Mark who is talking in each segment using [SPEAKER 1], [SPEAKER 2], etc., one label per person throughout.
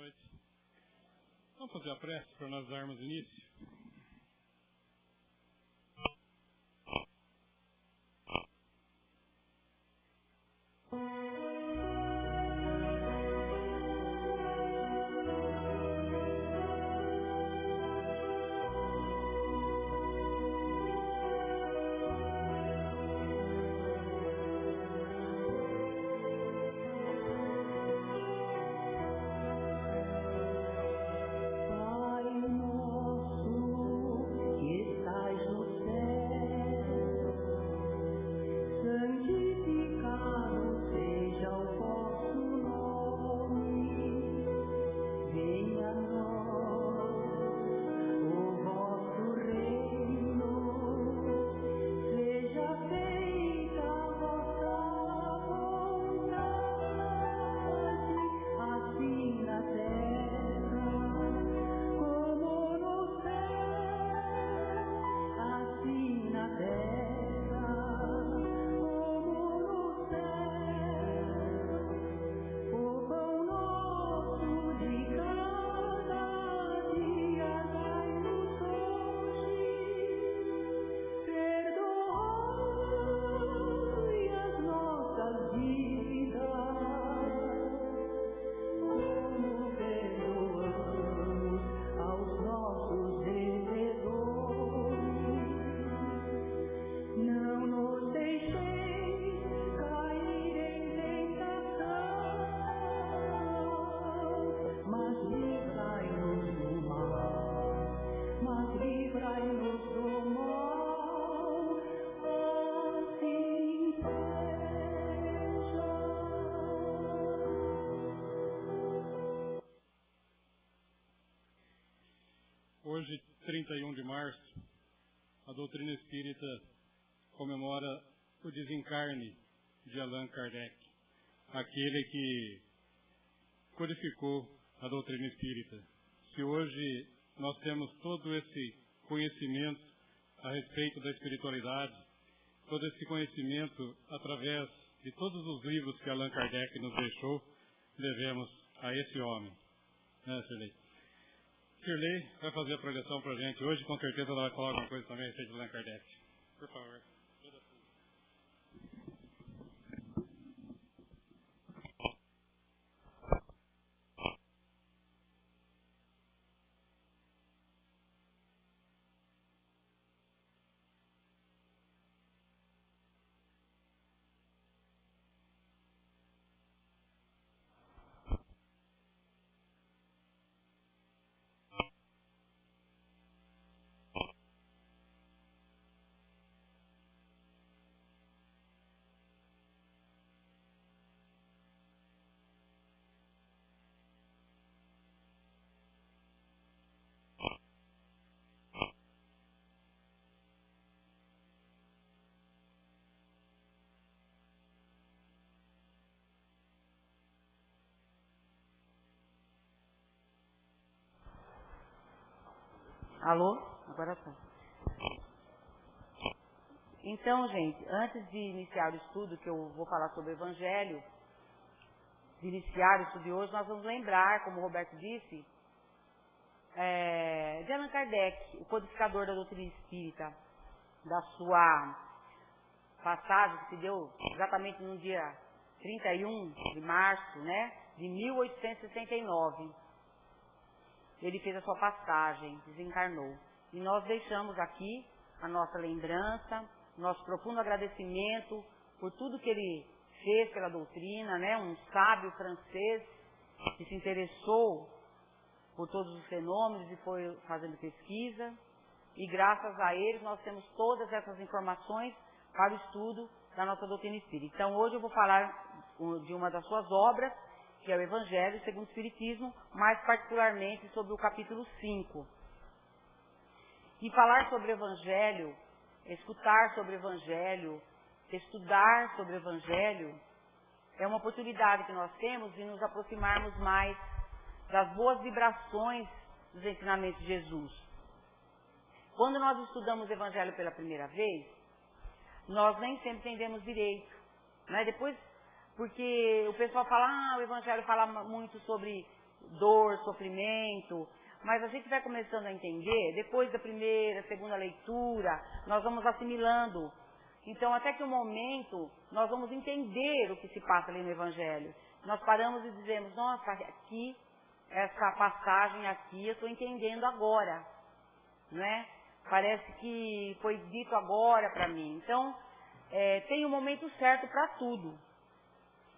[SPEAKER 1] noite. Vamos fazer a prece para nós darmos início. Hoje, 31 de março, a doutrina espírita comemora o desencarne de Allan Kardec, aquele que codificou a doutrina espírita. Se hoje nós temos todo esse conhecimento a respeito da espiritualidade, todo esse conhecimento através de todos os livros que Allan Kardec nos deixou, devemos a esse homem. Né, Shirley? Shirley vai fazer a projeção para a gente hoje, com certeza ela vai falar alguma coisa também a respeito de Allan Kardec. Por favor.
[SPEAKER 2] Alô? Agora tá. Então, gente, antes de iniciar o estudo, que eu vou falar sobre o Evangelho, de iniciar o estudo de hoje, nós vamos lembrar, como o Roberto disse, de Allan Kardec, o codificador da doutrina espírita, da sua passagem, que se deu exatamente no dia 31 de março, né, de 1869. Ele fez a sua passagem, desencarnou. E nós deixamos aqui a nossa lembrança, nosso profundo agradecimento por tudo que ele fez pela doutrina, né? Um sábio francês que se interessou por todos os fenômenos e foi fazendo pesquisa. E graças a ele nós temos todas essas informações para o estudo da nossa doutrina espírita. Então hoje eu vou falar de uma das suas obras, que é o Evangelho segundo o Espiritismo, mais particularmente sobre o capítulo 5. E falar sobre o Evangelho, escutar sobre o Evangelho, estudar sobre o Evangelho, é uma oportunidade que nós temos de nos aproximarmos mais das boas vibrações dos ensinamentos de Jesus. Quando nós estudamos o Evangelho pela primeira vez, nós nem sempre entendemos direito, né? Depois, porque o pessoal fala, o Evangelho fala muito sobre dor, sofrimento, mas a gente vai começando a entender, depois da primeira, segunda leitura, nós vamos assimilando. Então, até que um momento, nós vamos entender o que se passa ali no Evangelho. Nós paramos e dizemos, nossa, aqui, essa passagem aqui, eu estou entendendo agora, não é? Parece que foi dito agora para mim. Então, tem um momento certo para tudo.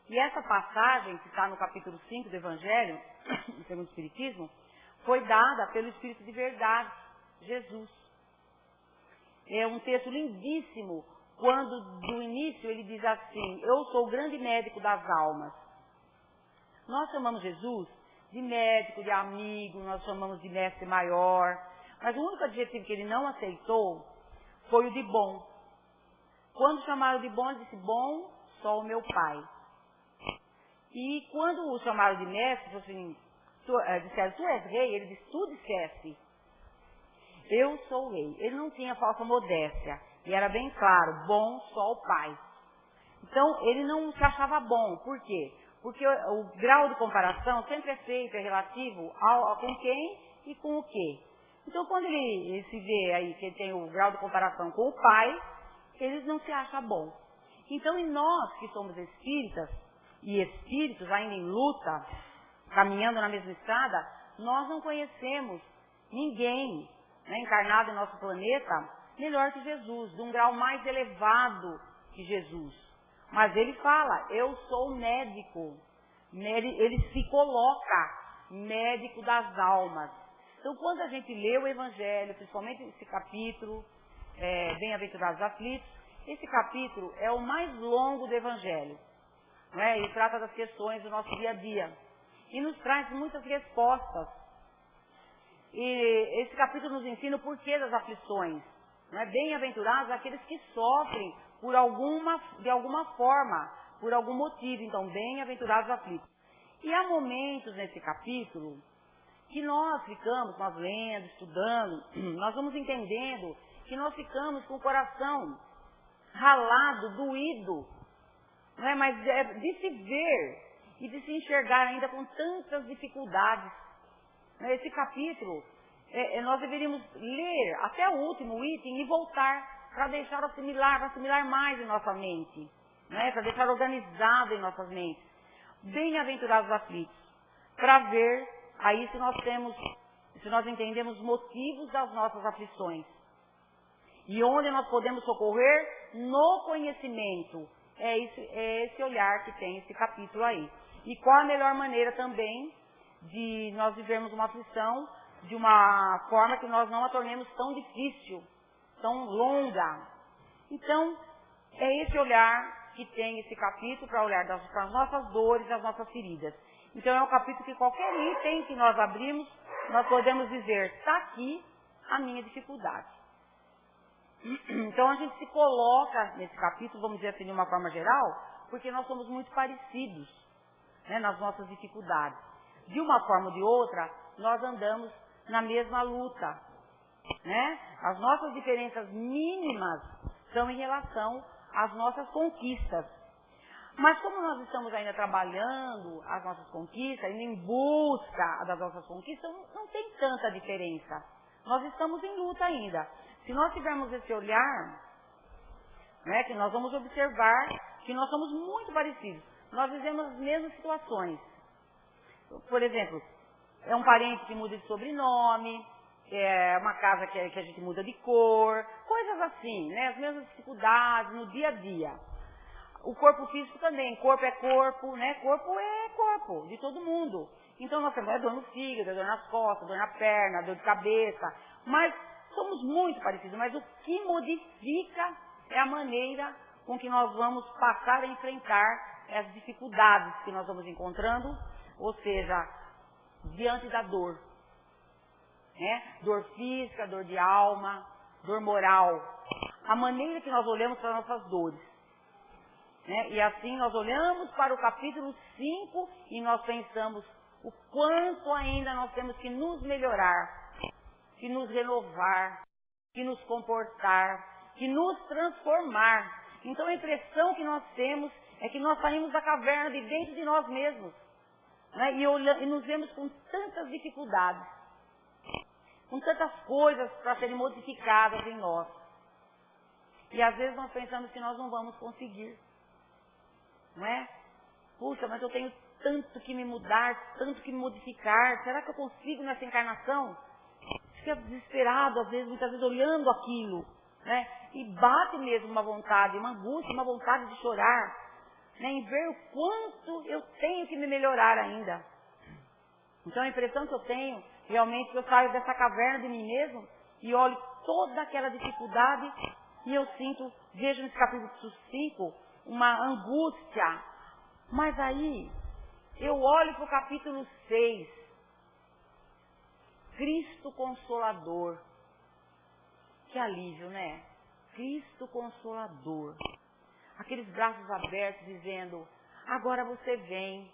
[SPEAKER 2] E essa passagem, que está no capítulo 5 do Evangelho, segundo o Espiritismo, foi dada pelo Espírito de Verdade, Jesus. É um texto lindíssimo, quando do início ele diz assim, eu sou o grande médico das almas. Nós chamamos Jesus de médico, de amigo, nós chamamos de mestre maior, mas o único adjetivo que ele não aceitou foi o de bom. Quando chamaram de bom, ele disse, bom, só o meu Pai. E quando o chamaram de mestre, assim, disseram, tu és rei? Ele disse, tu disseste, eu sou rei. Ele não tinha falsa modéstia, e era bem claro, bom, só o Pai. Então, ele não se achava bom, por quê? Porque o grau de comparação sempre é feito, é relativo com quem e com o quê. Então, quando ele se vê aí que ele tem o grau de comparação com o Pai, ele não se acha bom. Então, e nós que somos espíritas, e espíritos ainda em luta, caminhando na mesma estrada, nós não conhecemos ninguém, né, encarnado em nosso planeta melhor que Jesus, de um grau mais elevado que Jesus. Mas ele fala, eu sou médico. Ele se coloca médico das almas. Então, quando a gente lê o Evangelho, principalmente esse capítulo, Bem-aventurados aflitos, esse capítulo é o mais longo do Evangelho. Né? Ele trata das questões do nosso dia a dia. E nos traz muitas respostas. E esse capítulo nos ensina o porquê das aflições. Né? Bem-aventurados aqueles que sofrem de alguma forma, por algum motivo. Então, bem-aventurados aflitos. E há momentos nesse capítulo que nós lendo, estudando, nós vamos entendendo que nós ficamos com o coração ralado, doído, não é? Mas de se ver e de se enxergar ainda com tantas dificuldades. Esse capítulo, nós deveríamos ler até o último item e voltar para deixar assimilar mais em nossa mente, né? Para deixar organizado em nossas mentes. Bem-aventurados aflitos, para ver aí se nós entendemos motivos das nossas aflições. E onde nós podemos socorrer? No conhecimento. É esse olhar que tem esse capítulo aí. E qual a melhor maneira também de nós vivermos uma aflição de uma forma que nós não a tornemos tão difícil, tão longa. Então, é esse olhar que tem esse capítulo para olhar para as nossas dores, as nossas feridas. Então, é um capítulo que qualquer item que nós abrimos, nós podemos dizer, está aqui a minha dificuldade. Então, a gente se coloca nesse capítulo, vamos dizer assim, de uma forma geral, porque nós somos muito parecidos, né, nas nossas dificuldades. De uma forma ou de outra, nós andamos na mesma luta, né? As nossas diferenças mínimas são em relação às nossas conquistas. Mas como nós estamos ainda trabalhando as nossas conquistas, indo em busca das nossas conquistas, não tem tanta diferença. Nós estamos em luta ainda. Se nós tivermos esse olhar, né, que nós vamos observar que nós somos muito parecidos. Nós vivemos as mesmas situações. Por exemplo, é um parente que muda de sobrenome, é uma casa que a gente muda de cor, coisas assim, né? As mesmas dificuldades no dia a dia. O corpo físico também, corpo é corpo, né? Corpo é corpo, de todo mundo. Então nós temos dor no fígado, dor nas costas, dor na perna, dor de cabeça, mas somos muito parecidos. Mas o que modifica é a maneira com que nós vamos passar a enfrentar as dificuldades que nós vamos encontrando, ou seja, diante da dor. Né? Dor física, dor de alma, dor moral. A maneira que nós olhamos para as nossas dores. Né? E assim nós olhamos para o capítulo 5 e nós pensamos o quanto ainda nós temos que nos melhorar, que nos renovar, que nos comportar, que nos transformar. Então a impressão que nós temos é que nós saímos da caverna de dentro de nós mesmos. né? E nos vemos com tantas dificuldades, com tantas coisas para serem modificadas em nós. E às vezes nós pensamos que nós não vamos conseguir, não é? Puxa, mas eu tenho tanto que me mudar, tanto que me modificar, será que eu consigo nessa encarnação? Fica desesperado, às vezes, muitas vezes olhando aquilo, né? E bate mesmo uma vontade, uma angústia, uma vontade de chorar, né? Em ver o quanto eu tenho que me melhorar ainda. Então a impressão que eu tenho, realmente, que eu saio dessa caverna de mim mesmo e olho toda aquela dificuldade e eu sinto, vejo nesse capítulo 5, uma angústia. Mas aí, eu olho para o capítulo 6, Cristo Consolador. Que alívio, né? Cristo Consolador. Aqueles braços abertos dizendo, agora você vem.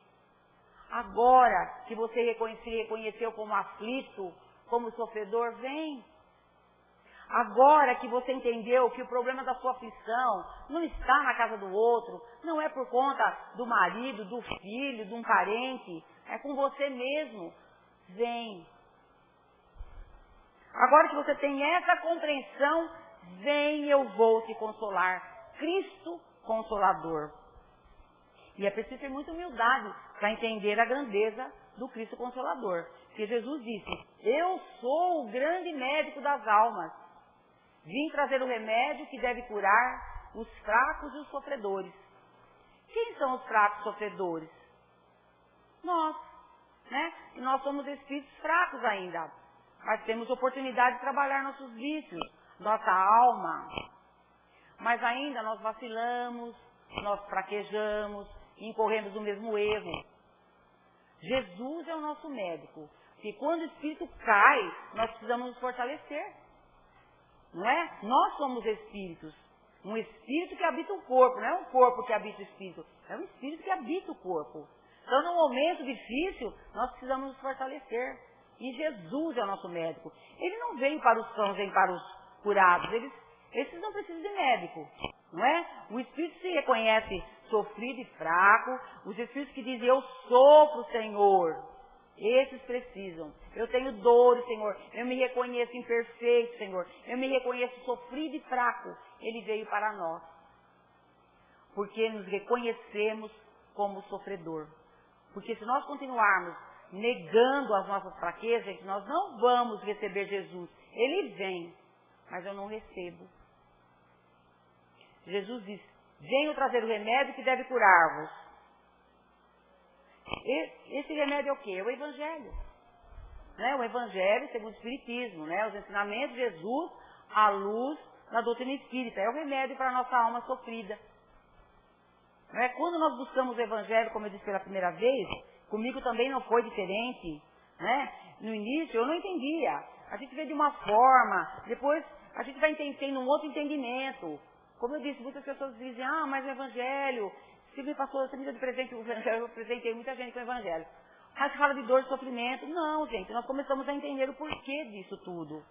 [SPEAKER 2] Agora que você se reconheceu como aflito, como sofredor, vem. Agora que você entendeu que o problema da sua aflição não está na casa do outro, não é por conta do marido, do filho, de um parente, é com você mesmo, vem. Agora que você tem essa compreensão, vem, eu vou te consolar. Cristo Consolador. E é preciso ter muita humildade para entender a grandeza do Cristo Consolador. Porque Jesus disse, eu sou o grande médico das almas. Vim trazer o remédio que deve curar os fracos e os sofredores. Quem são os fracos e sofredores? Nós, né? E nós somos espíritos fracos ainda. Mas temos oportunidade de trabalhar nossos vícios, nossa alma. Mas ainda nós vacilamos, nós fraquejamos, incorremos no mesmo erro. Jesus é o nosso médico. E quando o espírito cai, nós precisamos nos fortalecer. Não é? Nós somos espíritos. Um espírito que habita o corpo. Não é um corpo que habita o espírito. É um espírito que habita o corpo. Então, num momento difícil, nós precisamos nos fortalecer. E Jesus é o nosso médico. Ele não veio para os sãos nem para os curados. Esses não precisam de médico. Não é? O espírito se reconhece sofrido e fraco. Os espíritos que dizem, eu sofro, Senhor. Esses precisam. Eu tenho dores, Senhor. Eu me reconheço imperfeito, Senhor. Eu me reconheço sofrido e fraco. Ele veio para nós. Porque nos reconhecemos como sofredor. Porque se nós continuarmos negando as nossas fraquezas, gente, nós não vamos receber Jesus. Ele vem, mas eu não recebo. Jesus diz, venho trazer o remédio que deve curar-vos. Esse remédio é o quê? É o Evangelho. Né? O Evangelho segundo o Espiritismo, né? Os ensinamentos de Jesus à luz da doutrina espírita. É o remédio para a nossa alma sofrida. Né? Quando nós buscamos o Evangelho, como eu disse pela primeira vez, comigo também não foi diferente. Né? No início eu não entendia. A gente vê de uma forma, depois a gente vai tendo um outro entendimento. Como eu disse, muitas pessoas dizem, mas o Evangelho, se me passou 30 de presente, eu presentei muita gente com o Evangelho. Mas fala de dor e sofrimento. Não, gente, nós começamos a entender o porquê disso tudo.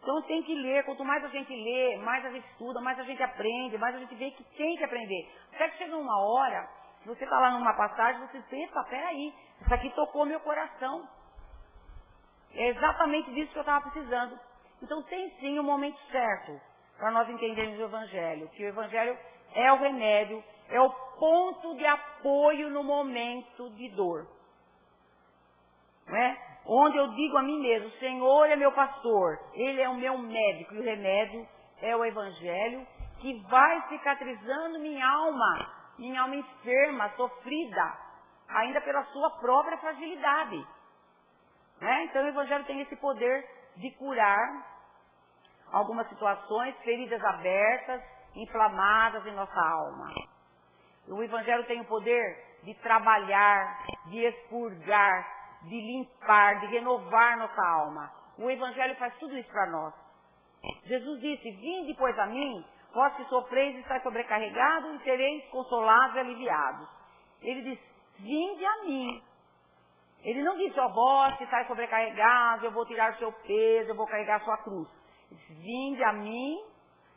[SPEAKER 2] Então tem que ler, quanto mais a gente lê, mais a gente estuda, mais a gente aprende, mais a gente vê que tem que aprender. Até que chega uma hora, se você está lá numa passagem, você pensa, peraí, isso aqui tocou meu coração. É exatamente disso que eu estava precisando. Então tem sim o momento certo para nós entendermos o Evangelho, que o Evangelho é o remédio, é o ponto de apoio no momento de dor. Não é? Onde eu digo a mim mesmo, o Senhor é meu pastor, Ele é o meu médico, e o remédio é o Evangelho, que vai cicatrizando minha alma enferma, sofrida, ainda pela sua própria fragilidade. Né? Então o Evangelho tem esse poder de curar algumas situações, feridas abertas, inflamadas em nossa alma. O Evangelho tem o poder de trabalhar, de expurgar, de limpar, de renovar nossa alma. O Evangelho faz tudo isso para nós. Jesus disse, vinde pois a mim, vós que sofreis e estáis sobrecarregados, e sereis consolados e aliviados. Ele diz, vinde a mim. Ele não disse, vós que estáis sobrecarregados, eu vou tirar o seu peso, eu vou carregar a sua cruz. Ele disse, vinde a mim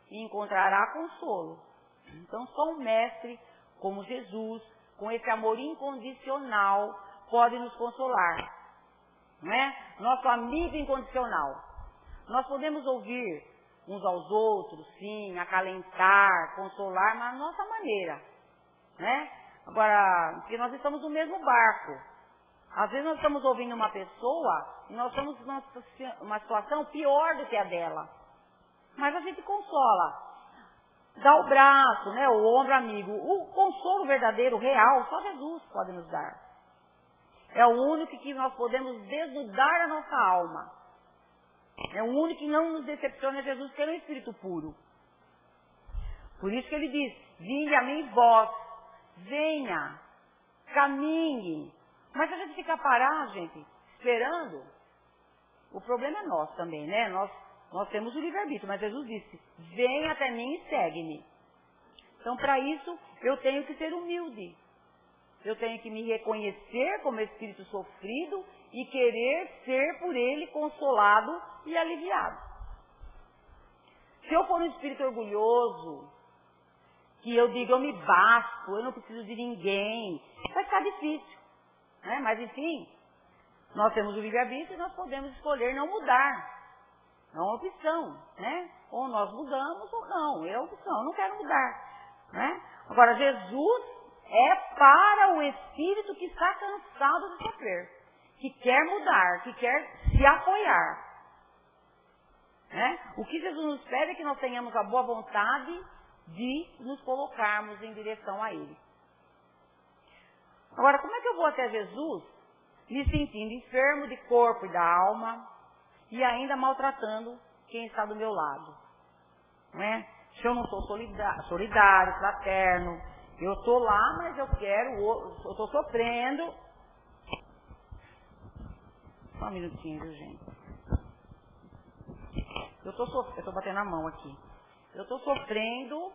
[SPEAKER 2] e encontrará consolo. Então só um mestre como Jesus, com esse amor incondicional, pode nos consolar, não é? Nosso amigo incondicional. Nós podemos ouvir uns aos outros, sim, acalentar, consolar, mas à nossa maneira, né? Agora, porque nós estamos no mesmo barco. Às vezes nós estamos ouvindo uma pessoa e nós estamos numa situação pior do que a dela. Mas a gente consola. Dá o braço, né, o ombro amigo. O consolo verdadeiro, real, só Jesus pode nos dar. É o único que nós podemos desnudar a nossa alma. É o único que não nos decepciona, é Jesus, que é o Espírito puro. Por isso que ele diz, vinde a mim vós, venha, caminhe. Mas se a gente ficar parado, gente, esperando, o problema é nosso também, né? Nós temos o livre-arbítrio, mas Jesus disse, venha até mim e segue-me. Então, para isso, eu tenho que ser humilde. Eu tenho que me reconhecer como espírito sofrido e querer ser por ele consolado e aliviado. Se eu for um espírito orgulhoso, que eu digo, eu me basto, eu não preciso de ninguém, vai ficar difícil, né? Mas, enfim, nós temos o livre-arbítrio e nós podemos escolher não mudar. É uma opção, né? Ou nós mudamos ou não, é opção, eu não quero mudar, né? Agora, Jesus é para o espírito que está cansado de sofrer, que quer mudar, que quer se apoiar, né? O que Jesus nos pede é que nós tenhamos a boa vontade de nos colocarmos em direção a Ele. Agora, como é que eu vou até Jesus me sentindo enfermo de corpo e da alma e ainda maltratando quem está do meu lado? Não é? Se eu não sou solidário, fraterno, eu estou lá, mas eu estou sofrendo. Só um minutinho, viu, gente? Eu estou batendo a mão aqui. Eu estou sofrendo,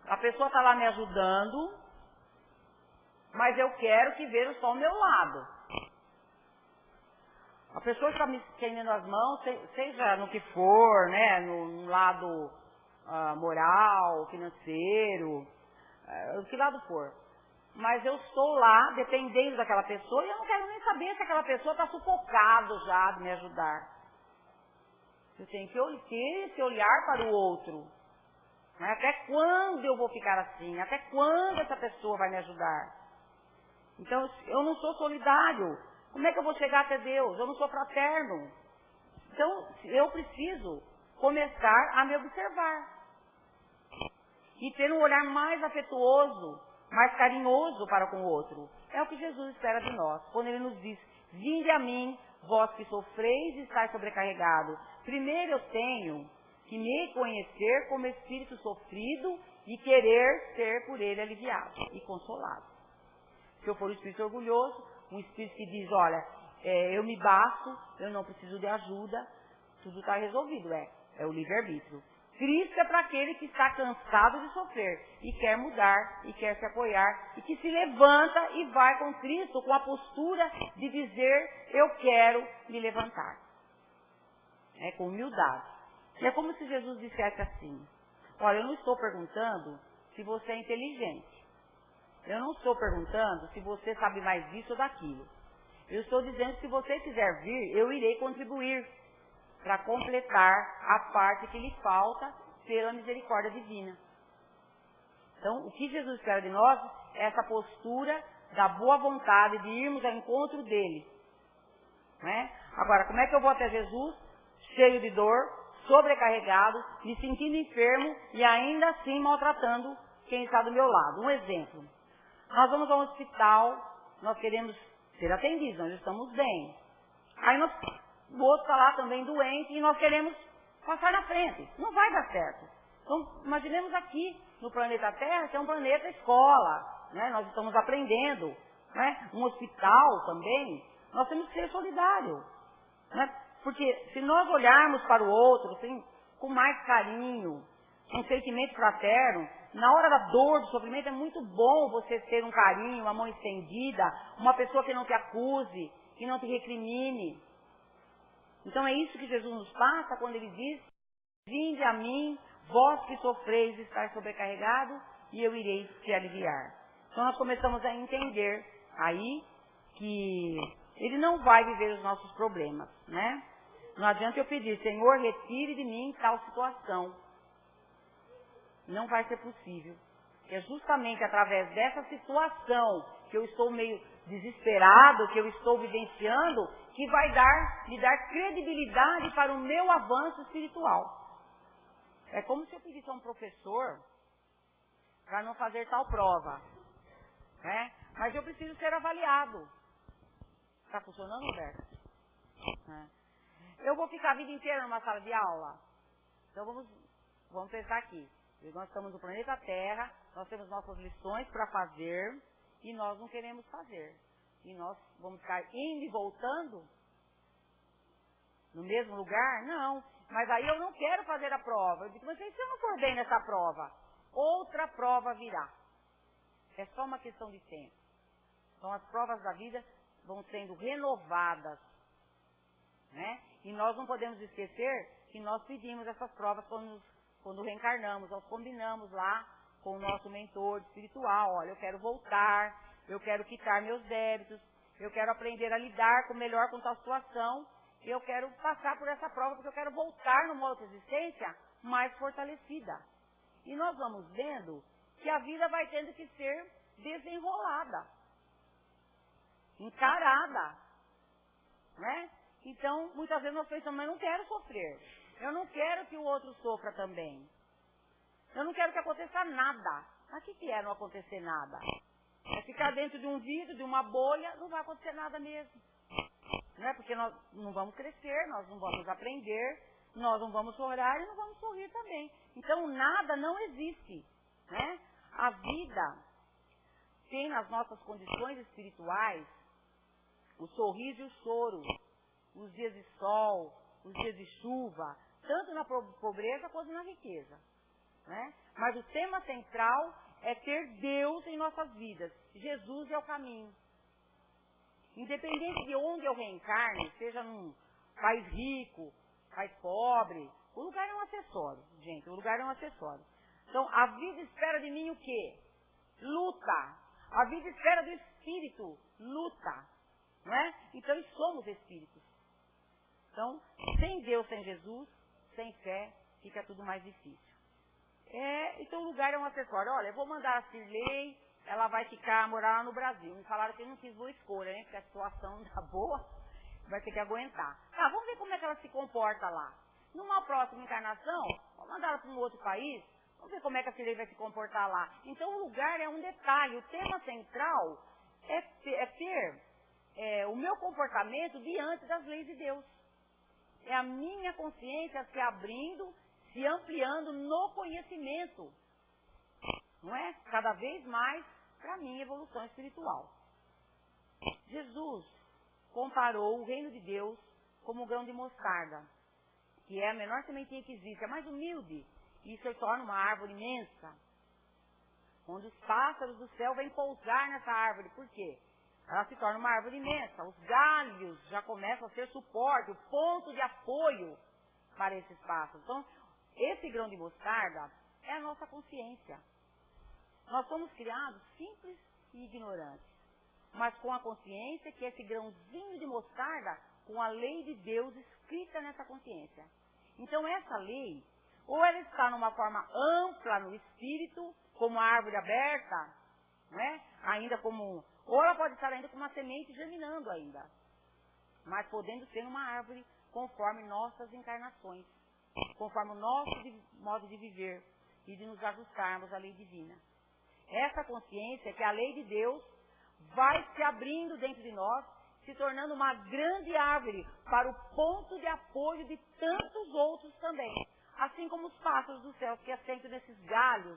[SPEAKER 2] a pessoa está lá me ajudando, mas eu quero que veja só o meu lado. A pessoa está me estendendo as mãos, seja no que for, né, no lado moral, financeiro, o que lado for. Mas eu estou lá, dependendo daquela pessoa, e eu não quero nem saber se aquela pessoa está sufocada já de me ajudar. Eu tenho que ter esse olhar para o outro. Né? Até quando eu vou ficar assim? Até quando essa pessoa vai me ajudar? Então, eu não sou solidário. Como é que eu vou chegar até Deus? Eu não sou fraterno. Então, eu preciso começar a me observar. E ter um olhar mais afetuoso, mais carinhoso para com o outro. É o que Jesus espera de nós. Quando Ele nos diz, vinde a mim, vós que sofreis e estáis sobrecarregados. Primeiro eu tenho que me conhecer como espírito sofrido e querer ser por Ele aliviado e consolado. Se eu for um espírito orgulhoso, um espírito que diz, olha, eu me basto, eu não preciso de ajuda, tudo está resolvido, é o livre-arbítrio. Cristo é para aquele que está cansado de sofrer e quer mudar, e quer se apoiar, e que se levanta e vai com Cristo com a postura de dizer, eu quero me levantar. Com humildade. E é como se Jesus dissesse assim, olha, eu não estou perguntando se você é inteligente. Eu não estou perguntando se você sabe mais disso ou daquilo. Eu estou dizendo que se você quiser vir, eu irei contribuir para completar a parte que lhe falta pela misericórdia divina. Então, o que Jesus espera de nós é essa postura da boa vontade de irmos ao encontro dele. Né? Agora, como é que eu vou até Jesus, cheio de dor, sobrecarregado, me sentindo enfermo e ainda assim maltratando quem está do meu lado? Um exemplo. Nós vamos a um hospital, nós queremos ser atendidos, nós estamos bem. Aí o outro está lá também doente e nós queremos passar na frente. Não vai dar certo. Então, imaginemos aqui, no planeta Terra, que é um planeta escola, né? Nós estamos aprendendo, né? Um hospital também, nós temos que ser solidários, né? Porque se nós olharmos para o outro assim, com mais carinho, com sentimento fraterno, na hora da dor, do sofrimento, é muito bom você ter um carinho, uma mão estendida, uma pessoa que não te acuse, que não te recrimine. Então é isso que Jesus nos passa quando Ele diz, vinde a mim, vós que sofreis e estáis sobrecarregados, e eu irei te aliviar. Então nós começamos a entender aí que Ele não vai viver os nossos problemas, né? Não adianta eu pedir, Senhor, retire de mim tal situação. Não vai ser possível. É justamente através dessa situação que eu estou meio desesperado, que eu estou vivenciando, que vai me dar credibilidade para o meu avanço espiritual. É como se eu pedisse a um professor para não fazer tal prova, né? Mas eu preciso ser avaliado. Está funcionando, Roberto? Eu vou ficar a vida inteira numa sala de aula? Então vamos pensar aqui. Nós estamos no planeta Terra, nós temos nossas lições para fazer e nós não queremos fazer. E nós vamos ficar indo e voltando no mesmo lugar? Não. Mas aí eu não quero fazer a prova. Eu digo, mas se eu não for bem nessa prova, outra prova virá. É só uma questão de tempo. Então as provas da vida vão sendo renovadas, né? E nós não podemos esquecer que nós pedimos essas provas quando reencarnamos. Nós combinamos lá com o nosso mentor espiritual. Olha, eu quero voltar, eu quero quitar meus débitos, eu quero aprender a lidar melhor com tal situação. Eu quero passar por essa prova porque eu quero voltar numa outra existência mais fortalecida. E nós vamos vendo que a vida vai tendo que ser desenrolada, encarada, né? Então, muitas vezes nós pensamos, mas eu não quero sofrer. Eu não quero que o outro sofra também. Eu não quero que aconteça nada. Mas o que é não acontecer nada? É ficar dentro de um vidro, de uma bolha, não vai acontecer nada mesmo. Não é? Porque nós não vamos crescer, nós não vamos aprender, nós não vamos chorar e não vamos sorrir também. Então, nada não existe, né? A vida tem nas nossas condições espirituais o sorriso e o choro, os dias de sol, os dias de chuva, tanto na pobreza quanto na riqueza, né? Mas o tema central é ter Deus em nossas vidas. Jesus é o caminho. Independente de onde eu reencarne, seja num país rico, país pobre, o lugar é um acessório, gente, o lugar é um acessório. Então, a vida espera de mim o quê? Luta. A vida espera do espírito, luta, não é? Então, somos espíritos. Então, sem Deus, sem Jesus, sem fé, fica tudo mais difícil. Então, o lugar é um acessório. Olha, eu vou mandar a Cirlei, ela vai morar lá no Brasil. Me falaram que eu não fiz boa escolha, né? Porque a situação não tá boa, vai ter que aguentar. Tá, vamos ver como é que ela se comporta lá. Numa próxima encarnação, vamos mandar ela para um outro país, vamos ver como é que a Cirlei vai se comportar lá. Então, o lugar é um detalhe. O tema central é ter o meu comportamento diante das leis de Deus. É a minha consciência se abrindo, se ampliando no conhecimento. Não é? Cada vez mais para a minha evolução espiritual. Jesus comparou o reino de Deus como um grão de mostarda, que é a menor sementinha que existe, é mais humilde. E isso se torna uma árvore imensa, onde os pássaros do céu vêm pousar nessa árvore. Por quê? Ela se torna uma árvore imensa. Os galhos já começam a ser suporte, o ponto de apoio para esses pássaros. Então, esse grão de mostarda é a nossa consciência. Nós somos criados simples e ignorantes, mas com a consciência que esse grãozinho de mostarda, com a lei de Deus escrita nessa consciência. Então, essa lei, ou ela está numa forma ampla no espírito, como a árvore aberta, né? Ainda como... Ou ela pode estar ainda com uma semente germinando ainda, mas podendo ser uma árvore conforme nossas encarnações, conforme o nosso modo de viver e de nos ajustarmos à lei divina. Essa consciência que a lei de Deus vai se abrindo dentro de nós, se tornando uma grande árvore para o ponto de apoio de tantos outros também. Assim como os pássaros do céu que assentam nesses galhos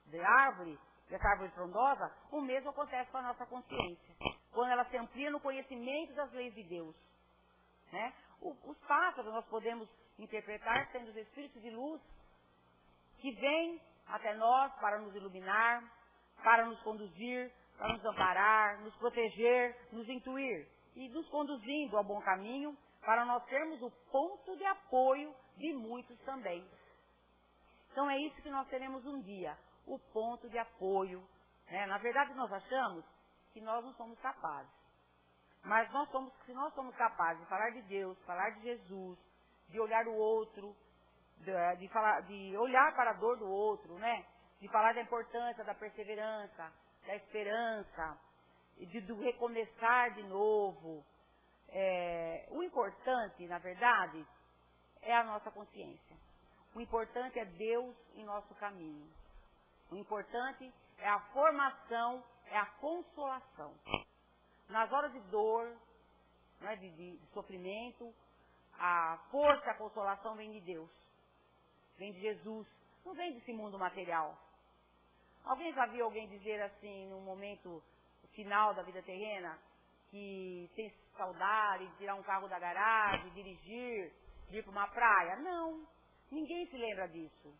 [SPEAKER 2] de árvore, dessa árvore frondosa, o mesmo acontece com a nossa consciência, quando ela se amplia no conhecimento das leis de Deus, né? Os pássaros nós podemos interpretar sendo os espíritos de luz que vêm até nós para nos iluminar, para nos conduzir, para nos amparar, nos proteger, nos intuir e nos conduzindo ao bom caminho para nós termos o ponto de apoio de muitos também. Então é isso que nós teremos um dia, o ponto de apoio, né? Na verdade, nós achamos que nós não somos capazes. Mas se nós somos capazes de falar de Deus, falar de Jesus, de olhar o outro, de olhar para a dor do outro, né? De falar da importância da perseverança, da esperança, do recomeçar de novo. O importante, na verdade, é a nossa consciência. O importante é Deus em nosso caminho. O importante é a formação, é a consolação. Nas horas de dor, né, de sofrimento, a força, a consolação vem de Deus. Vem de Jesus. Não vem desse mundo material. Alguém já viu alguém dizer assim, no momento final da vida terrena, que tem saudade de tirar um carro da garagem, dirigir, de ir para uma praia? Não. Ninguém se lembra disso.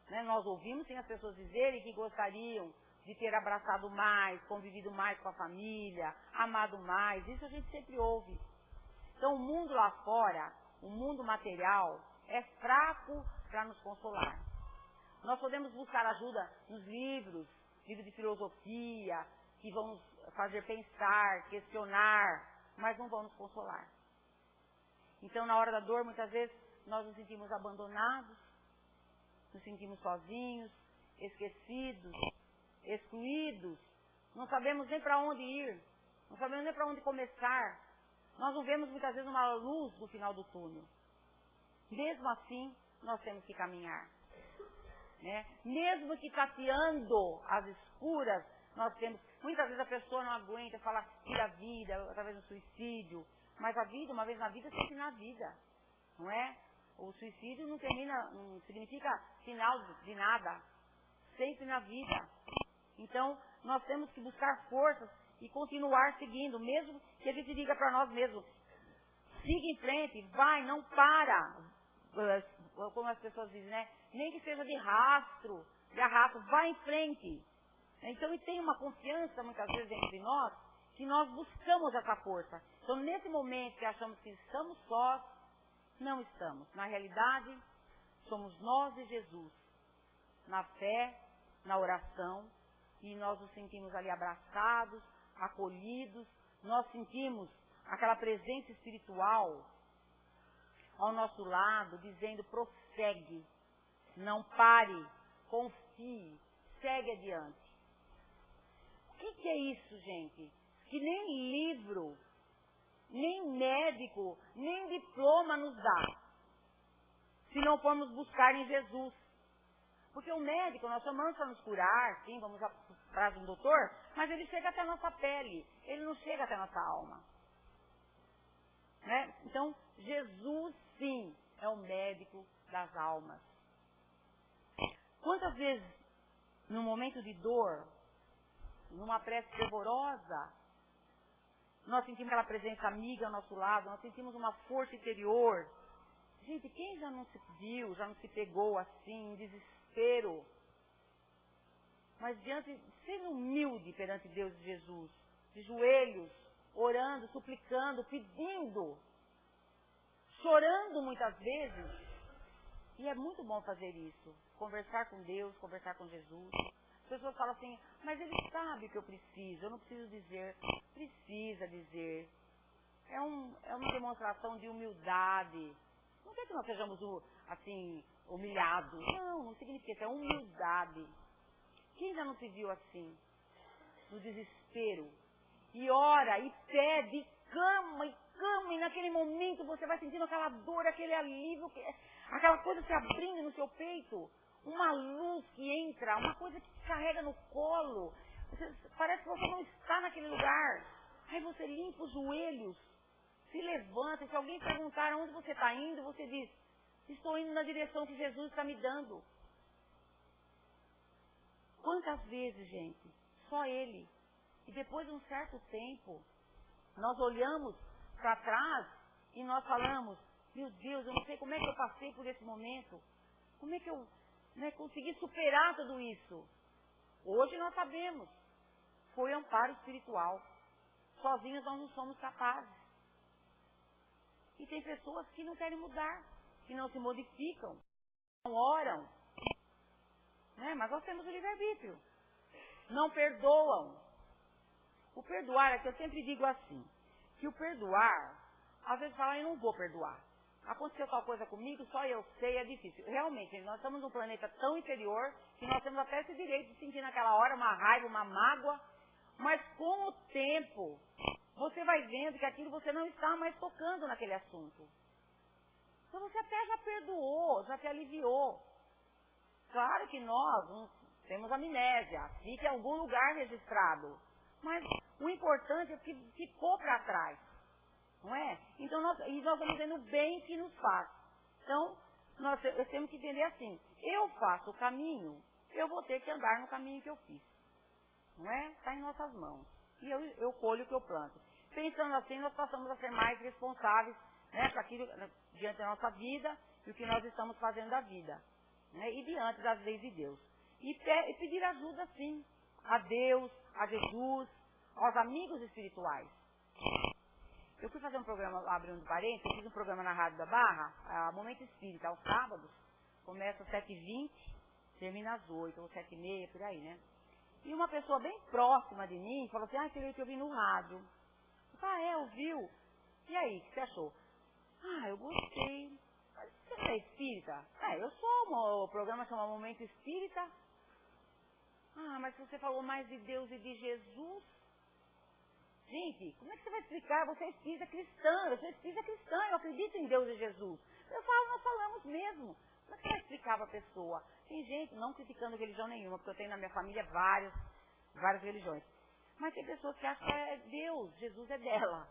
[SPEAKER 2] Né? Nós ouvimos sim as pessoas dizerem que gostariam de ter abraçado mais, convivido mais com a família, amado mais. Isso a gente sempre ouve. Então o mundo lá fora, o mundo material, é fraco para nos consolar. Nós podemos buscar ajuda nos livros de filosofia, que vão nos fazer pensar, questionar, mas não vão nos consolar. Então na hora da dor, muitas vezes, nós nos sentimos abandonados, nos sentimos sozinhos, esquecidos, excluídos, não sabemos nem para onde ir, não sabemos nem para onde começar. Nós não vemos muitas vezes uma luz no final do túnel. Mesmo assim, nós temos que caminhar. Né? Mesmo que tateando as escuras, nós temos... Muitas vezes a pessoa não aguenta, fala tira a vida, através do suicídio. Mas a vida, uma vez na vida, sempre na vida. Não é? O suicídio não significa final de nada. Sempre na vida. Então, nós temos que buscar forças e continuar seguindo, mesmo que a gente diga para nós mesmos, siga em frente, vai, não para. Como as pessoas dizem, né? Nem que seja de arrasto, vai em frente. Então, e tem uma confiança, muitas vezes, entre nós, que nós buscamos essa força. Então, nesse momento que achamos que estamos sós, não estamos. Na realidade, somos nós e Jesus. Na fé, na oração, e nós nos sentimos ali abraçados, acolhidos, nós sentimos aquela presença espiritual ao nosso lado, dizendo, prossegue, não pare, confie, segue adiante. O que é isso, gente? Que nem livro, nem médico, nem diploma nos dá, se não formos buscar em Jesus. Porque o médico, nós chamamos para nos curar, sim, vamos atrás de um doutor, mas ele chega até a nossa pele, ele não chega até a nossa alma. Né? Então, Jesus, sim, é o médico das almas. Quantas vezes, num momento de dor, numa prece fervorosa, nós sentimos aquela presença amiga ao nosso lado, nós sentimos uma força interior. Gente, quem já não se viu, já não se pegou assim, em desespero? Mas sendo humilde perante Deus e Jesus, de joelhos, orando, suplicando, pedindo, chorando muitas vezes. E é muito bom fazer isso, conversar com Deus, conversar com Jesus. As pessoas falam assim, mas ele sabe o que eu preciso, eu não preciso dizer. Precisa dizer. É uma demonstração de humildade. Não quer que nós sejamos, assim, humilhados. Não significa isso, é humildade. Quem já não se viu assim? No desespero. E ora, e pede, e clama, e naquele momento você vai sentindo aquela dor, aquele alívio, aquela coisa se abrindo no seu peito. Uma luz que entra, uma coisa que te carrega no colo. Parece que você não está naquele lugar. Aí você limpa os joelhos, se levanta. E se alguém perguntar onde você está indo, você diz, estou indo na direção que Jesus está me dando. Quantas vezes, gente? Só Ele. E depois de um certo tempo, nós olhamos para trás e nós falamos, meu Deus, eu não sei como é que eu passei por esse momento. Como é que eu consegui superar tudo isso? Hoje nós sabemos. Foi amparo espiritual. Sozinhos nós não somos capazes. E tem pessoas que não querem mudar, que não se modificam, não oram. Né? Mas nós temos o livre-arbítrio. Não perdoam. O perdoar é que eu sempre digo assim. que o perdoar, às vezes fala, eu não vou perdoar. Aconteceu tal coisa comigo, só eu sei, é difícil. Realmente, nós estamos num planeta tão inferior que nós temos até esse direito de sentir naquela hora uma raiva, uma mágoa. Mas com o tempo, você vai vendo que aquilo você não está mais tocando naquele assunto. Então você até já perdoou, já te aliviou. Claro que nós temos amnésia, fica em algum lugar registrado. Mas o importante é que ficou para trás. Não é? Então nós vamos vendo o bem que nos faz. Então, nós temos que entender assim, eu faço o caminho, eu vou ter que andar no caminho que eu fiz. Não é? Está em nossas mãos. E eu colho o que eu planto. Pensando assim, nós passamos a ser mais responsáveis, né, para aquilo, diante da nossa vida e o que nós estamos fazendo da vida. Né, e diante das leis de Deus. E pedir ajuda, sim, a Deus, a Jesus, aos amigos espirituais. Eu fui fazer um programa, abrindo parênteses, eu fiz um programa na Rádio da Barra, Momento Espírita, aos sábados, começa às 7h20, termina às 8 ou 7h30, por aí, né? E uma pessoa bem próxima de mim falou assim, aquele que eu vi no rádio. Eu falei, ouviu? E aí, o que você achou? Eu gostei. Mas você é espírita? Eu sou, o programa chama Momento Espírita. Mas você falou mais de Deus e de Jesus? Gente, como é que você vai explicar? Você é espírita cristã, eu sou espírita cristã, eu acredito em Deus e Jesus. Eu falo, nós falamos mesmo. Como é que você vai explicar para a pessoa? Tem gente, não criticando religião nenhuma, porque eu tenho na minha família várias religiões. Mas tem pessoas que acham que é Deus, Jesus é dela,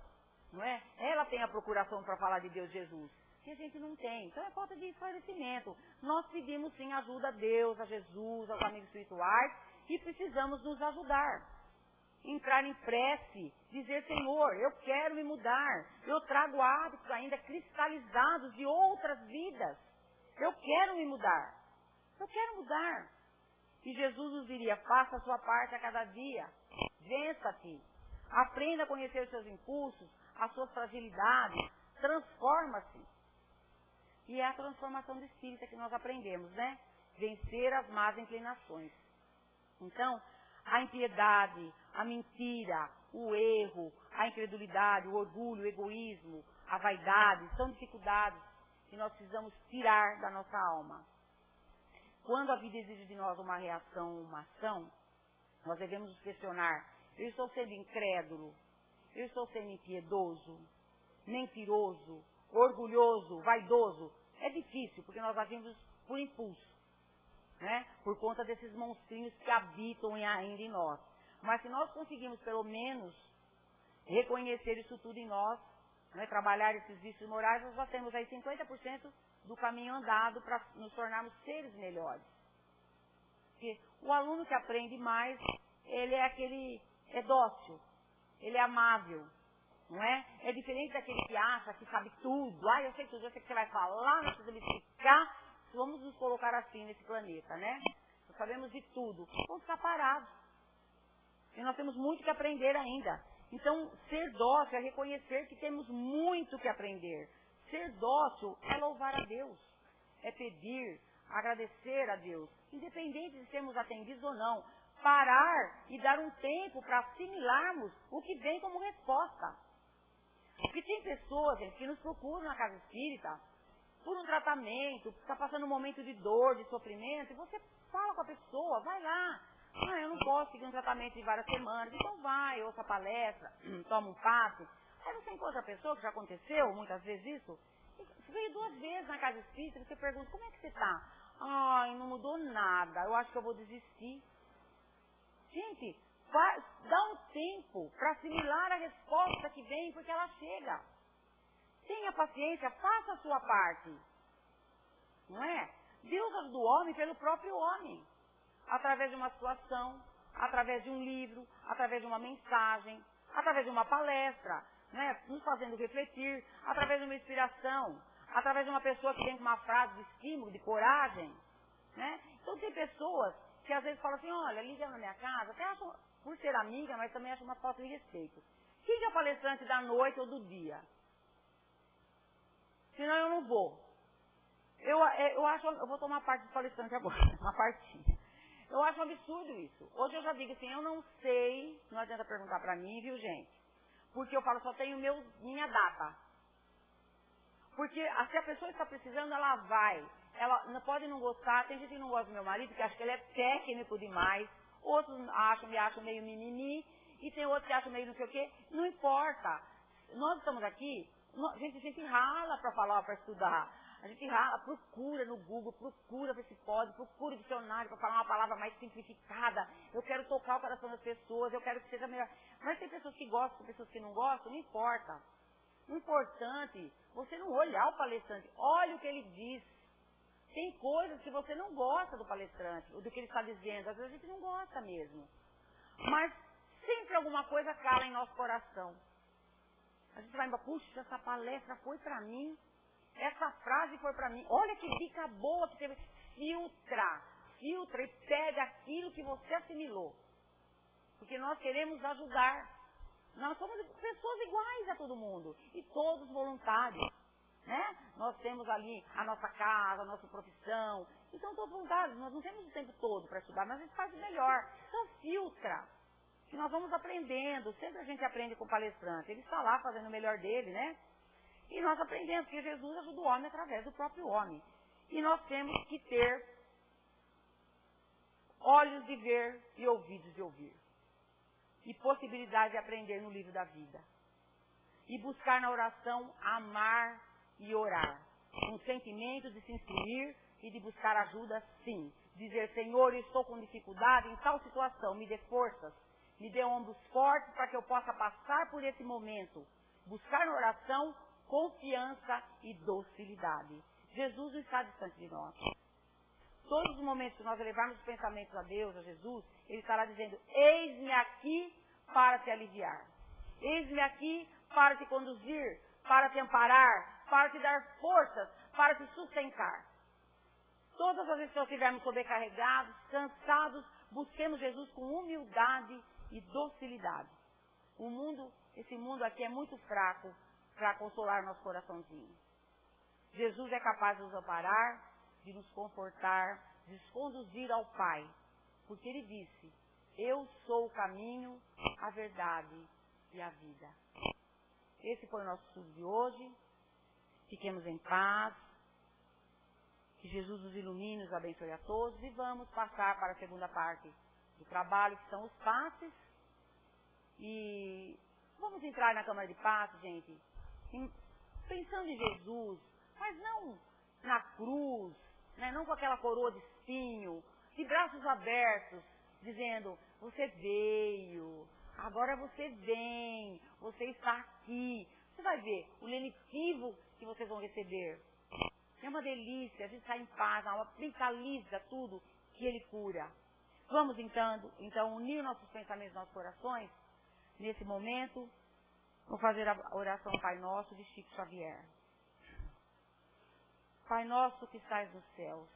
[SPEAKER 2] não é? Ela tem a procuração para falar de Deus e Jesus, que a gente não tem. Então é falta de esclarecimento. Nós pedimos sim ajuda a Deus, a Jesus, aos amigos espirituais, e precisamos nos ajudar. Entrar em prece, dizer, Senhor, eu quero me mudar, eu trago hábitos ainda cristalizados de outras vidas. Eu quero me mudar. Eu quero mudar. E Jesus nos diria, faça a sua parte a cada dia. Vença-te. Aprenda a conhecer os seus impulsos, as suas fragilidades. Transforma-se. E é a transformação do espírito que nós aprendemos, né? Vencer as más inclinações. Então, a impiedade, a mentira, o erro, a incredulidade, o orgulho, o egoísmo, a vaidade, são dificuldades que nós precisamos tirar da nossa alma. Quando a vida exige de nós uma reação, uma ação, nós devemos nos questionar, eu estou sendo incrédulo, eu estou sendo impiedoso, mentiroso, orgulhoso, vaidoso. É difícil, porque nós agimos por impulso, né? Por conta desses monstrinhos que habitam ainda em nós. Mas se nós conseguirmos, pelo menos, reconhecer isso tudo em nós, né, trabalhar esses vícios morais, nós já temos aí 50% do caminho andado para nos tornarmos seres melhores. Porque o aluno que aprende mais, ele é dócil, ele é amável, não é? É diferente daquele que acha que sabe tudo. Eu sei tudo, eu sei que você vai falar, não precisa me explicar. Vamos nos colocar assim nesse planeta, né? Nós sabemos de tudo. Vamos ficar parados. E nós temos muito que aprender ainda. Então, ser dócil é reconhecer que temos muito que aprender. Ser dócil é louvar a Deus. É pedir, agradecer a Deus. Independente de sermos atendidos ou não. Parar e dar um tempo para assimilarmos o que vem como resposta. Porque tem pessoas, gente, que nos procuram na casa espírita por um tratamento, está passando um momento de dor, de sofrimento, e você fala com a pessoa, vai lá. Eu não posso seguir um tratamento de várias semanas. Então vai, ouça a palestra, toma um passe. Aí você encontra a pessoa, que já aconteceu muitas vezes isso, você veio 2 vezes na casa espírita e você pergunta, como é que você está? Não mudou nada, eu acho que eu vou desistir. Gente, dá um tempo para assimilar a resposta que vem, porque ela chega. Tenha paciência, faça a sua parte. Não é? Deus ajuda o homem pelo próprio homem. Através de uma situação, através de um livro, através de uma mensagem, através de uma palestra, né? Nos fazendo refletir, através de uma inspiração, através de uma pessoa que tem uma frase de estímulo, de coragem. Né? Então tem pessoas que às vezes falam assim, olha, liga na minha casa, até acham, por ser amiga, mas também acham uma falta de respeito. Quem é o palestrante da noite ou do dia? Senão eu não vou. Eu vou tomar parte do palestrante agora, uma partinha. Eu acho um absurdo isso. Hoje eu já digo assim, eu não sei, não adianta perguntar para mim, viu, gente? Porque eu falo, só tenho minha data. Porque se a pessoa está precisando, ela vai. Ela não pode não gostar. Tem gente que não gosta do meu marido, que acha que ele é técnico demais. Outros me acham meio mimimi. E tem outros que acham meio não sei o quê. Não importa. Nós estamos aqui, a gente rala para falar, para estudar. A gente rala, procura no Google, procura ver se pode, procura o dicionário para falar uma palavra mais simplificada. Eu quero tocar o coração das pessoas, eu quero que seja melhor. Mas tem pessoas que gostam, tem pessoas que não gostam, não importa. O importante, você não olhar o palestrante, olhe o que ele diz. Tem coisas que você não gosta do palestrante, ou do que ele está dizendo, às vezes a gente não gosta mesmo. Mas sempre alguma coisa cala em nosso coração. A gente vai embora, puxa, essa palestra foi para mim, essa frase foi para mim, olha que dica boa que teve. Filtra e pega aquilo que você assimilou. Porque nós queremos ajudar. Nós somos pessoas iguais a todo mundo. E todos voluntários. Né? Nós temos ali a nossa casa, a nossa profissão. Então todos voluntários. Nós não temos o tempo todo para estudar, mas a gente faz o melhor. Então filtra. Que nós vamos aprendendo. Sempre a gente aprende com o palestrante. Ele está lá fazendo o melhor dele, né? E nós aprendemos, porque Jesus ajuda o homem através do próprio homem. E nós temos que ter olhos de ver e ouvidos de ouvir. E possibilidade de aprender no livro da vida. E buscar na oração amar e orar. Um sentimento de se instruir e de buscar ajuda, sim. Dizer, Senhor, eu estou com dificuldade em tal situação, me dê forças, me dê ombros fortes para que eu possa passar por esse momento. Buscar na oração confiança e docilidade. Jesus não está distante de nós. Todos os momentos que nós elevarmos os pensamentos a Deus, a Jesus, Ele estará dizendo, eis-me aqui para te aliviar. Eis-me aqui para te conduzir, para te amparar, para te dar forças, para te sustentar. Todas as vezes que nós estivermos sobrecarregados, cansados, busquemos Jesus com humildade e docilidade. Esse mundo aqui é muito fraco para consolar nosso coraçãozinho. Jesus é capaz de nos amparar, de nos confortar, de nos conduzir ao Pai. Porque Ele disse, eu sou o caminho, a verdade e a vida. Esse foi o nosso estudo de hoje. Fiquemos em paz. Que Jesus nos ilumine, nos abençoe a todos. E vamos passar para a segunda parte do trabalho, que são os passes. E vamos entrar na Câmara de Passes, gente, pensando em Jesus, mas não na cruz, né? Não com aquela coroa de espinho, de braços abertos, dizendo, você veio, agora você vem, você está aqui. Você vai ver o lenitivo que vocês vão receber. É uma delícia, a gente está em paz, a alma mentaliza tudo que Ele cura. Vamos então unir nossos pensamentos, nossos corações, nesse momento. Vou fazer a oração Pai Nosso de Chico Xavier. Pai Nosso que estás nos céus,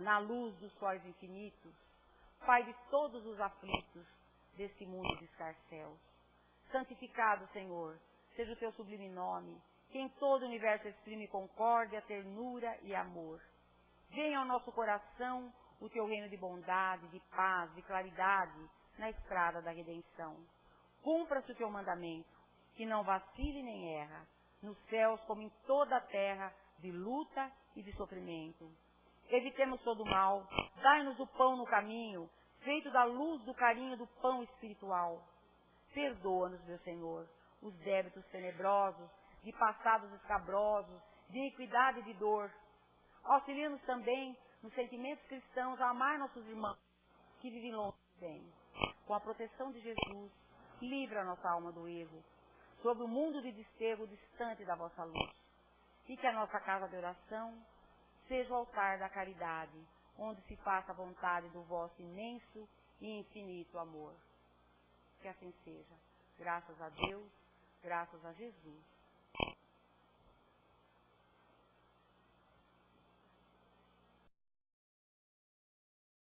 [SPEAKER 2] na luz dos sóis infinitos, Pai de todos os aflitos desse mundo de escarcéus. Santificado, Senhor, seja o teu sublime nome, que em todo o universo exprime concórdia, ternura e amor. Venha ao nosso coração o teu reino de bondade, de paz, de claridade na estrada da redenção. Cumpra-se o teu mandamento, que não vacile nem erra, nos céus como em toda a terra, de luta e de sofrimento. Evitemos todo o mal, dai-nos o pão no caminho, feito da luz do carinho do pão espiritual. Perdoa-nos, meu Senhor, os débitos tenebrosos, de passados escabrosos, de iniquidade e de dor. Auxilia-nos também, nos sentimentos cristãos, a amar nossos irmãos, que vivem longe do bem. Com a proteção de Jesus, livra a nossa alma do erro, sobre o mundo de desterro distante da vossa luz. E que a nossa casa de oração seja o altar da caridade, onde se faça a vontade do vosso imenso e infinito amor. Que assim seja. Graças a Deus, graças a Jesus.